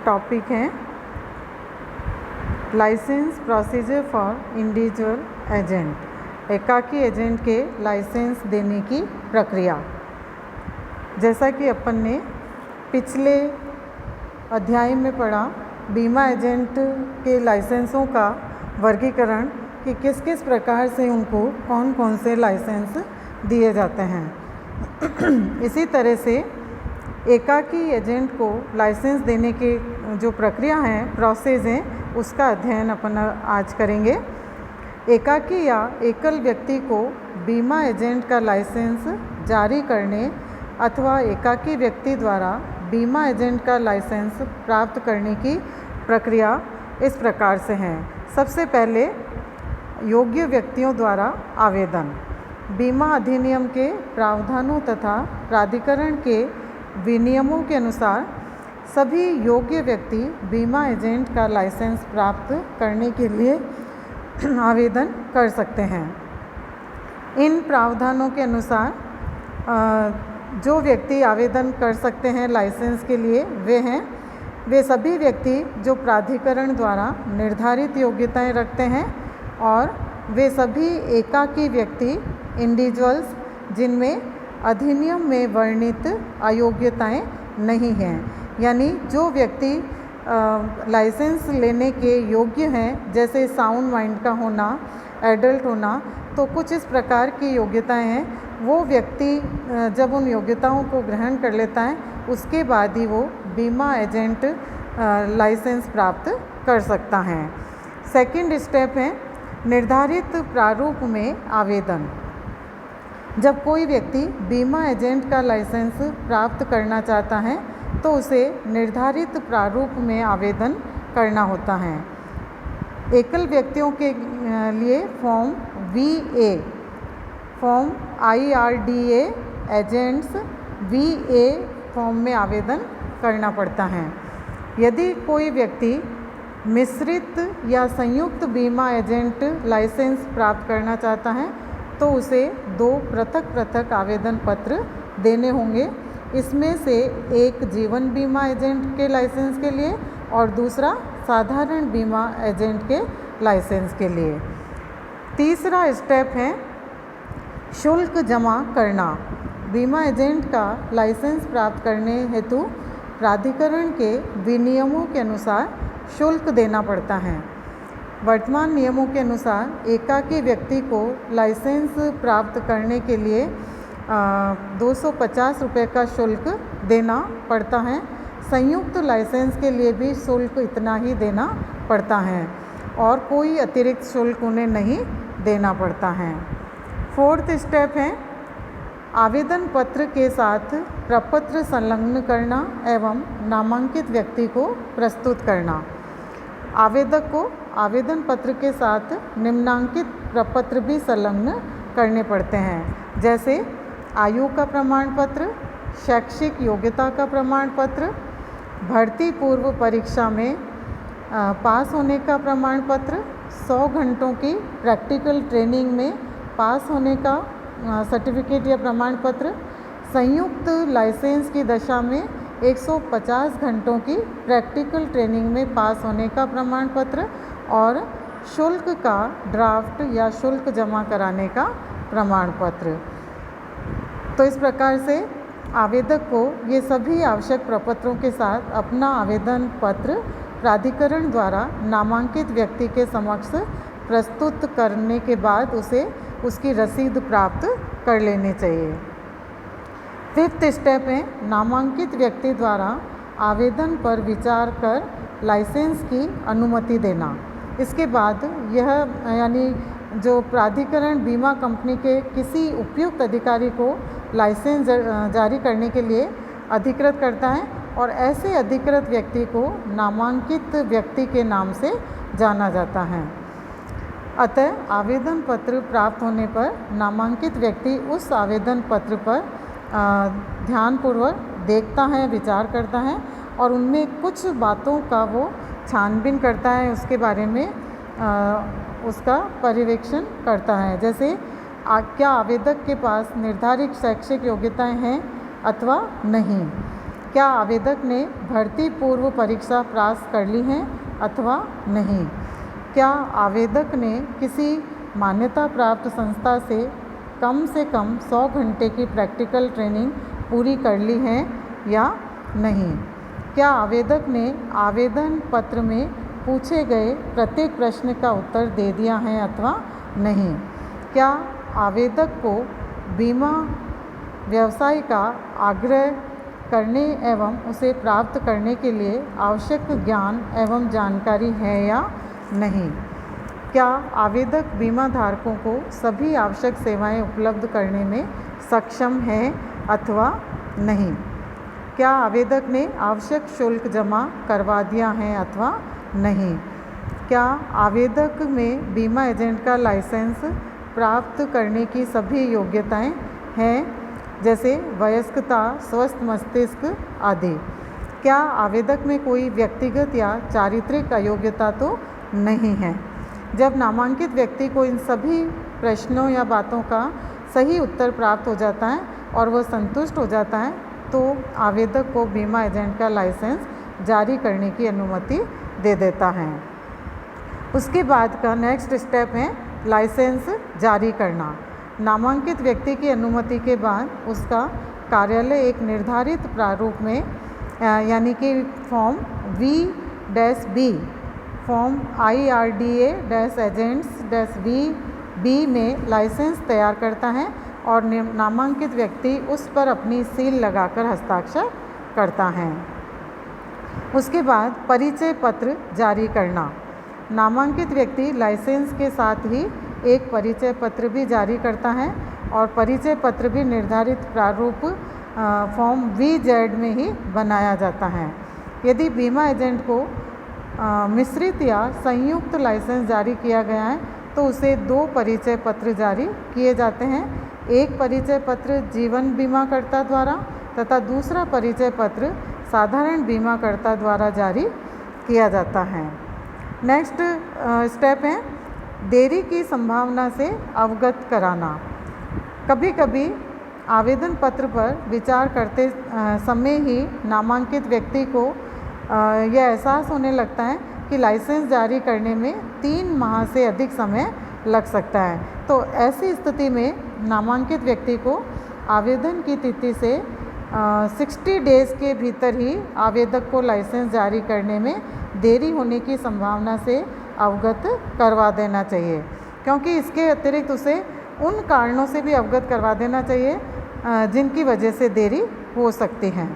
Topic है licence procedure for individual agent, एकाकी agent के लाइसेंस देने की प्रक्रिया। जैसा कि अपन ने पिछले अध्याय में पढ़ा, बीमा एजेंट के लाइसेंसों का वर्गीकरण कि किस किस प्रकार से उनको कौन कौन से लाइसेंस दिए जाते हैं। इसी तरह से एकाकी एजेंट को लाइसेंस देने की जो प्रक्रिया है, प्रोसेस है, उसका अध्ययन अपन आज करेंगे। एकाकी या एकल व्यक्ति को बीमा एजेंट का लाइसेंस जारी करने अथवा एकाकी व्यक्ति द्वारा बीमा एजेंट का लाइसेंस प्राप्त करने की प्रक्रिया इस प्रकार से है। सबसे पहले योग्य व्यक्तियों द्वारा आवेदन। बीमा अधिनियम के प्रावधानों तथा प्राधिकरण के विनियमों के अनुसार सभी योग्य व्यक्ति बीमा एजेंट का लाइसेंस प्राप्त करने के लिए आवेदन कर सकते हैं। इन प्रावधानों के अनुसार जो व्यक्ति आवेदन कर सकते हैं लाइसेंस के लिए वे सभी व्यक्ति जो प्राधिकरण द्वारा निर्धारित योग्यताएं रखते हैं और वे सभी एकाकी व्यक्ति इंडिविजुअल्स जिनमें अधिनियम में वर्णित अयोग्यताएं नहीं हैं। यानी जो व्यक्ति लाइसेंस लेने के योग्य हैं, जैसे साउंड माइंड का होना, एडल्ट होना, तो कुछ इस प्रकार की योग्यताएं हैं। वो व्यक्ति जब उन योग्यताओं को ग्रहण कर लेता है, उसके बाद ही वो बीमा एजेंट लाइसेंस प्राप्त कर सकता है। सेकंड स्टेप है निर्धारित प्रारूप में आवेदन। जब कोई व्यक्ति बीमा एजेंट का लाइसेंस प्राप्त करना चाहता है तो उसे निर्धारित प्रारूप में आवेदन करना होता है। एकल व्यक्तियों के लिए form VA, form IRDA agents VA form में आवेदन करना पड़ता है। यदि कोई व्यक्ति मिश्रित या संयुक्त बीमा एजेंट लाइसेंस प्राप्त करना चाहता है तो उसे 2 पृथक आवेदन पत्र देने होंगे। इसमें से एक जीवन बीमा एजेंट के लाइसेंस के लिए और दूसरा साधारण बीमा एजेंट के लाइसेंस के लिए। तीसरा स्टेप है शुल्क जमा करना। बीमा एजेंट का लाइसेंस प्राप्त करने हेतु प्राधिकरण के विनियमों के अनुसार शुल्क देना पड़ता है। वर्तमान नियमों के अनुसार एकाकी व्यक्ति को लाइसेंस प्राप्त करने के लिए 250 रुपये का शुल्क देना पड़ता है। संयुक्त लाइसेंस के लिए भी शुल्क इतना ही देना पड़ता है और कोई अतिरिक्त शुल्क उन्हें नहीं देना पड़ता है। फोर्थ स्टेप है आवेदन पत्र के साथ प्रपत्र संलग्न करना एवं नामांकित व्यक्ति को प्रस्तुत करना। आवेदक को आवेदन पत्र के साथ निम्नांकित प्रपत्र भी संलग्न करने पड़ते हैं, जैसे आयु का प्रमाण पत्र, शैक्षिक योग्यता का प्रमाण पत्र, भर्ती पूर्व परीक्षा में पास होने का प्रमाण पत्र, 100 घंटों की प्रैक्टिकल ट्रेनिंग में पास होने का सर्टिफिकेट या प्रमाण पत्र, संयुक्त लाइसेंस की दशा में 150 घंटों की प्रैक्टिकल ट्रेनिंग में पास होने का प्रमाण पत्र और शुल्क का ड्राफ्ट या शुल्क जमा कराने का प्रमाण पत्र। तो इस प्रकार से आवेदक को ये सभी आवश्यक प्रपत्रों के साथ अपना आवेदन पत्र प्राधिकरण द्वारा नामांकित व्यक्ति के समक्ष प्रस्तुत करने के बाद उसे उसकी रसीद प्राप्त कर लेनी चाहिए। फिफ्थ स्टेप है नामांकित व्यक्ति द्वारा आवेदन पर विचार कर लाइसेंस की अनुमति देना। इसके बाद यह यानी जो प्राधिकरण बीमा कंपनी के किसी उपयुक्त अधिकारी को लाइसेंस जारी करने के लिए अधिकृत करता है और ऐसे अधिकृत व्यक्ति को नामांकित व्यक्ति के नाम से जाना जाता है। अतः आवेदन पत्र प्राप्त होने पर नामांकित व्यक्ति उस आवेदन पत्र पर ध्यानपूर्वक देखता है, विचार करता है और उनमें कुछ बातों का वो छानबीन करता है, उसके बारे में उसका पर्यवेक्षण करता है। जैसे क्या आवेदक के पास निर्धारित शैक्षिक योग्यताएं हैं अथवा नहीं, क्या आवेदक ने भर्ती पूर्व परीक्षा पास कर ली है अथवा नहीं। क्या आवेदक ने किसी मान्यता प्राप्त संस्था से कम 100 घंटे की प्रैक्टिकल ट्रेनिंग पूरी कर ली है या नहीं। क्या आवेदक ने आवेदन पत्र में पूछे गए प्रत्येक प्रश्न का उत्तर दे दिया है अथवा नहीं। क्या आवेदक को बीमा व्यवसाय का आग्रह करने एवं उसे प्राप्त करने के लिए आवश्यक ज्ञान एवं जानकारी है या नहीं। क्या आवेदक बीमा धारकों को सभी आवश्यक सेवाएं उपलब्ध करने में सक्षम है अथवा नहीं। क्या आवेदक ने आवश्यक शुल्क जमा करवा दिया है अथवा नहीं। क्या आवेदक में बीमा एजेंट का लाइसेंस प्राप्त करने की सभी योग्यताएं हैं, जैसे वयस्कता, स्वस्थ मस्तिष्क आदि। क्या आवेदक में कोई व्यक्तिगत या चारित्रिक अयोग्यता तो नहीं है। जब नामांकित व्यक्ति को इन सभी प्रश्नों या बातों का सही उत्तर प्राप्त हो जाता है और वह संतुष्ट हो जाता है तो आवेदक को बीमा एजेंट का लाइसेंस जारी करने की अनुमति दे देता है। उसके बाद का नेक्स्ट स्टेप है लाइसेंस जारी करना। नामांकित व्यक्ति की अनुमति के बाद उसका कार्यालय एक निर्धारित प्रारूप में यानी कि फॉर्म V-B फॉर्म IRDA-Agents-VB में लाइसेंस तैयार करता है और नामांकित व्यक्ति उस पर अपनी सील लगाकर हस्ताक्षर करता है। उसके बाद परिचय पत्र जारी करना। नामांकित व्यक्ति लाइसेंस के साथ ही एक परिचय पत्र भी जारी करता है और परिचय पत्र भी निर्धारित प्रारूप फॉर्म VZ में ही बनाया जाता है। यदि बीमा एजेंट को मिश्रित या संयुक्त लाइसेंस जारी किया गया है तो उसे 2 परिचय पत्र जारी किए जाते हैं। एक परिचय पत्र जीवन बीमाकर्ता द्वारा तथा दूसरा परिचय पत्र साधारण बीमाकर्ता द्वारा जारी किया जाता है। नेक्स्ट स्टेप है देरी की संभावना से अवगत कराना। कभी कभी आवेदन पत्र पर विचार करते समय ही नामांकित व्यक्ति को यह एहसास होने लगता है कि लाइसेंस जारी करने में 3 माह से अधिक समय लग सकता है। तो ऐसी स्थिति में नामांकित व्यक्ति को आवेदन की तिथि से 60 डेज़ के भीतर ही आवेदक को लाइसेंस जारी करने में देरी होने की संभावना से अवगत करवा देना चाहिए, क्योंकि इसके अतिरिक्त उसे उन कारणों से भी अवगत करवा देना चाहिए जिनकी वजह से देरी हो सकती है।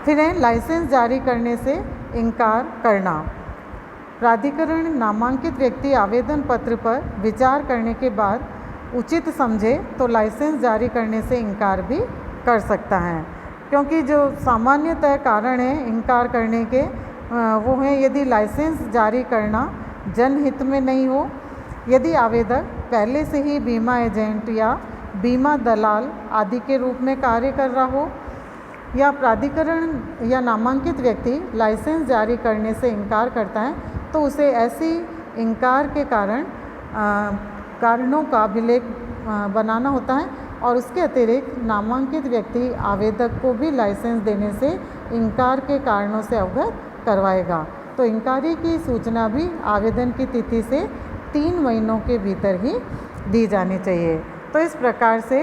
फिर है लाइसेंस जारी करने से इनकार करना। प्राधिकरण नामांकित व्यक्ति आवेदन पत्र पर विचार करने के बाद उचित समझे तो लाइसेंस जारी करने से इनकार भी कर सकता है, क्योंकि जो सामान्यतः कारण है इनकार करने के वो हैं यदि लाइसेंस जारी करना जनहित में नहीं हो, यदि आवेदक पहले से ही बीमा एजेंट या बीमा दलाल आदि के रूप में कार्य कर रहा हो, या प्राधिकरण या नामांकित व्यक्ति लाइसेंस जारी करने से इनकार करता है तो उसे ऐसी इनकार के कारणों का अभिलेख बनाना होता है और उसके अतिरिक्त नामांकित व्यक्ति आवेदक को भी लाइसेंस देने से इनकार के कारणों से अवगत करवाएगा। तो इनकारी की सूचना भी आवेदन की तिथि से 3 महीनों के भीतर ही दी जानी चाहिए। तो इस प्रकार से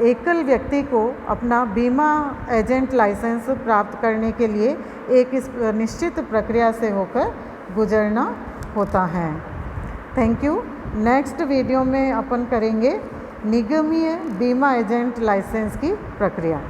एकल व्यक्ति को अपना बीमा एजेंट लाइसेंस प्राप्त करने के लिए एक इस निश्चित प्रक्रिया से होकर गुजरना होता है। Thank you. नेक्स्ट वीडियो में अपन करेंगे निगमीय बीमा एजेंट लाइसेंस की प्रक्रिया।